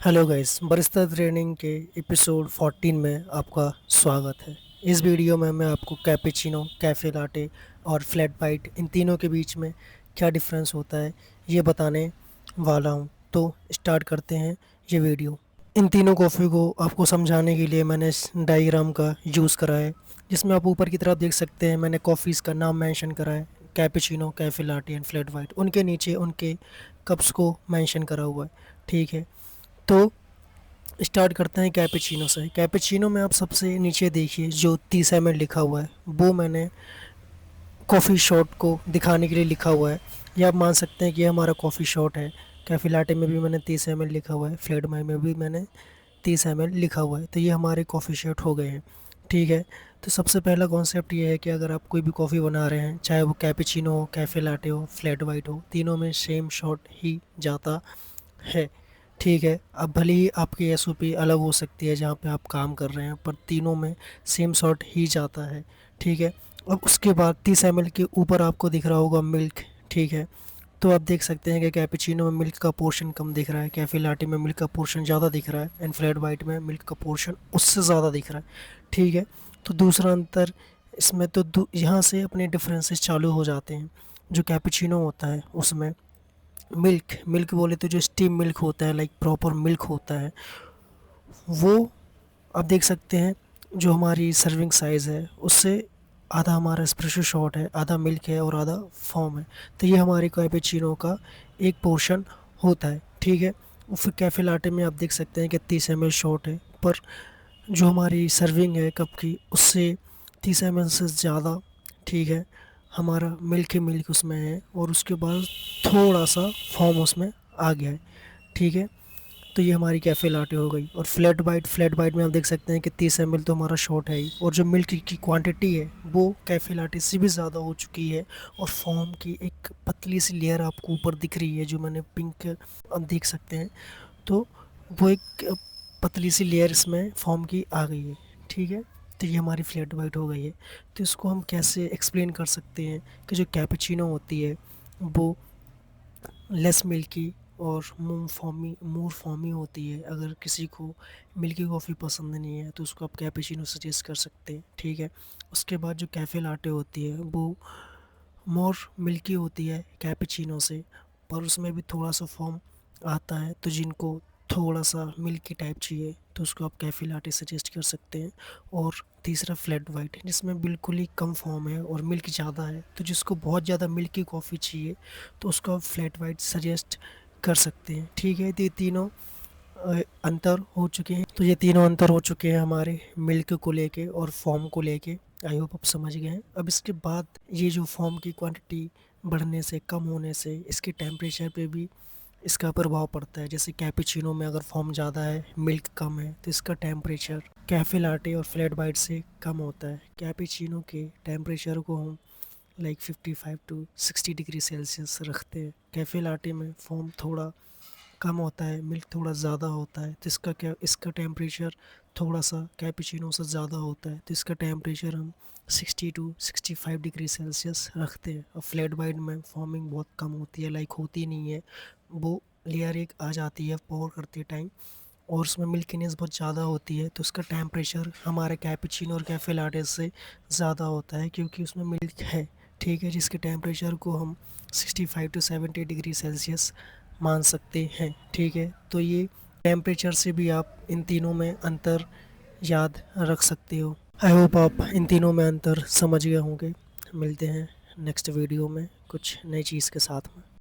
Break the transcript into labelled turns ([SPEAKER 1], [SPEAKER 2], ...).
[SPEAKER 1] Hello guys, Barista training के episode 14 में आपका स्वागत है। इस वीडियो में मैं आपको कैपेचिनो, कैफ़े लाटे और फ्लैट वाइट इन तीनों के बीच में क्या डिफरेंस होता है ये बताने वाला हूँ। तो स्टार्ट करते हैं ये वीडियो। इन तीनों कॉफ़ी को आपको समझाने के लिए मैंने इस डायग्राम का यूज़ करा है, जिसमें आप ऊपर की तरफ देख सकते हैं मैंने कॉफ़ीज़ का नाम मेंशन करा है, cappuccino, cafe latte and flat white. उनके नीचे उनके कप्स को मेंशन करा हुआ है। ठीक है, तो स्टार्ट करते हैं कैपेचिनो से। कैपेचिनो में आप सबसे नीचे देखिए जो 30 ml लिखा हुआ है, वो मैंने कॉफ़ी शॉट को दिखाने के लिए लिखा हुआ है। या आप मान सकते हैं कि ये हमारा कॉफ़ी शॉट है। कैफ़े लाटे में भी मैंने 30 ml लिखा हुआ है, फ्लैट वाइट में भी मैंने 30 ml लिखा हुआ है। तो ये हमारे कॉफ़ी शॉट हो गए हैं। ठीक है, तो सबसे पहला कॉन्सेप्ट ये है कि अगर आप कोई भी कॉफ़ी बना रहे हैं, चाहे वो कैपेचिनो हो, कैफ़े लाटे हो, फ्लैट वाइट हो, तीनों में सेम शॉट ही जाता है। ठीक है, अब भले ही आपकी एसओपी अलग हो सकती है जहाँ पे आप काम कर रहे हैं, पर तीनों में सेम शॉट ही जाता है। ठीक है, अब उसके बाद 30 ml के ऊपर आपको दिख रहा होगा मिल्क। ठीक है, तो आप देख सकते हैं कि कैपेचिनो में मिल्क का पोर्शन कम दिख रहा है, कैफ़े लाटे में मिल्क का पोर्शन ज़्यादा दिख रहा है एंड फ्लैट वाइट में मिल्क का पोर्शन उससे ज़्यादा दिख रहा है। ठीक है, तो दूसरा अंतर इसमें तो यहाँ से अपने डिफरेंसेस चालू हो जाते हैं। जो कैपेचिनो होता है उसमें मिल्क मिल्क बोले तो जो स्टीम मिल्क होता है, लाइक प्रॉपर मिल्क होता है, वो आप देख सकते हैं जो हमारी सर्विंग साइज़ है उससे आधा हमारा एस्प्रेसो शॉट है, आधा मिल्क है और आधा फॉर्म है। तो ये हमारे कैपेचिनो का एक पोर्शन होता है। ठीक है, और फिर कैफ़े लाटे में आप देख सकते हैं कि 30 ml शॉट है, पर जो हमारी सर्विंग है कप की उससे 30 ml से ज़्यादा, ठीक है, हमारा मिल्क ही मिल्क उसमें है और उसके बाद थोड़ा सा फॉर्म उसमें आ गया है। ठीक है, तो ये हमारी कैफ़े लाटे हो गई। और फ्लैट वाइट में आप देख सकते हैं कि 30 ml तो हमारा शॉर्ट है ही, और जो मिल्क की क्वांटिटी है वो कैफ़े लाटे से भी ज़्यादा हो चुकी है। और फॉर्म की एक पतली सी लेयर आपको ऊपर दिख रही है जो मैंने पिंक, आप देख सकते हैं, तो वो एक पतली सी लेयर इसमें फॉर्म की आ गई है। ठीक है, तो ये हमारी फ्लैट वाइट हो गई है। तो इसको हम कैसे एक्सप्लेन कर सकते हैं कि जो कैपेचिनो होती है वो लेस मिल्की और मोर फॉमी होती है। अगर किसी को मिल्की कॉफ़ी पसंद नहीं है तो उसको आप कैपेचिनो सजेस्ट कर सकते हैं। ठीक है, उसके बाद जो कैफ़े लाटे होती है वो मोर मिल्की होती है कैपेचिनो से, पर उसमें भी थोड़ा सा फॉर्म आता है। तो जिनको थोड़ा सा मिल्की टाइप चाहिए तो उसको आप कैफ़े लाटे सजेस्ट कर सकते हैं। और तीसरा फ्लैट वाइट जिसमें बिल्कुल ही कम फॉर्म है और मिल्क ज़्यादा है, तो जिसको बहुत ज़्यादा मिल्की कॉफ़ी चाहिए तो उसको आप फ्लैट वाइट सजेस्ट कर सकते हैं। ठीक है, तो ये तीनों अंतर हो चुके हैं। तो ये तीनों अंतर हो चुके हैं हमारे मिल्क को लेके और फॉर्म को लेके। आई होप आप समझ गए हैं। अब इसके बाद ये जो फॉर्म की क्वांटिटी बढ़ने से, कम होने से, इसके टेम्परेचर पे भी इसका प्रभाव पड़ता है। जैसे कैपेचिनो में अगर फॉर्म ज़्यादा है, मिल्क कम है, तो इसका टेम्परेचर कैफ़े लाटे और फ्लैट वाइट से कम होता है। कैपेचिनो के टेम्परेचर को हम लाइक 55 टू 60 डिग्री सेल्सियस रखते हैं। कैफ़े लाटे में फॉर्म थोड़ा कम होता है, मिल्क थोड़ा ज़्यादा होता है, तो इसका टेम्परेचर थोड़ा सा कैपेचिनो से ज़्यादा होता है, तो इसका टेम्परेचर हम 60 टू 65 डिग्री सेल्सियस रखते हैं। और फ्लैट वाइट में फॉर्मिंग बहुत कम होती है, लाइक होती नहीं है, वो लेयर एक आ जाती है पोर करते टाइम, और उसमें मिल्कीनेस बहुत ज़्यादा होती है, तो उसका टेम्परेचर हमारे कैपेचिनो और कैफ़े लाटे से ज़्यादा होता है क्योंकि उसमें मिल्क है। ठीक है, जिसके टेम्परेचर को हम 65 टू 70 डिग्री सेल्सियस मान सकते हैं। ठीक है, तो ये टेम्परेचर से भी आप इन तीनों में अंतर याद रख सकते हो। आई होप आप इन तीनों में अंतर समझ गए होंगे। मिलते हैं नेक्स्ट वीडियो में कुछ नई चीज़ के साथ में।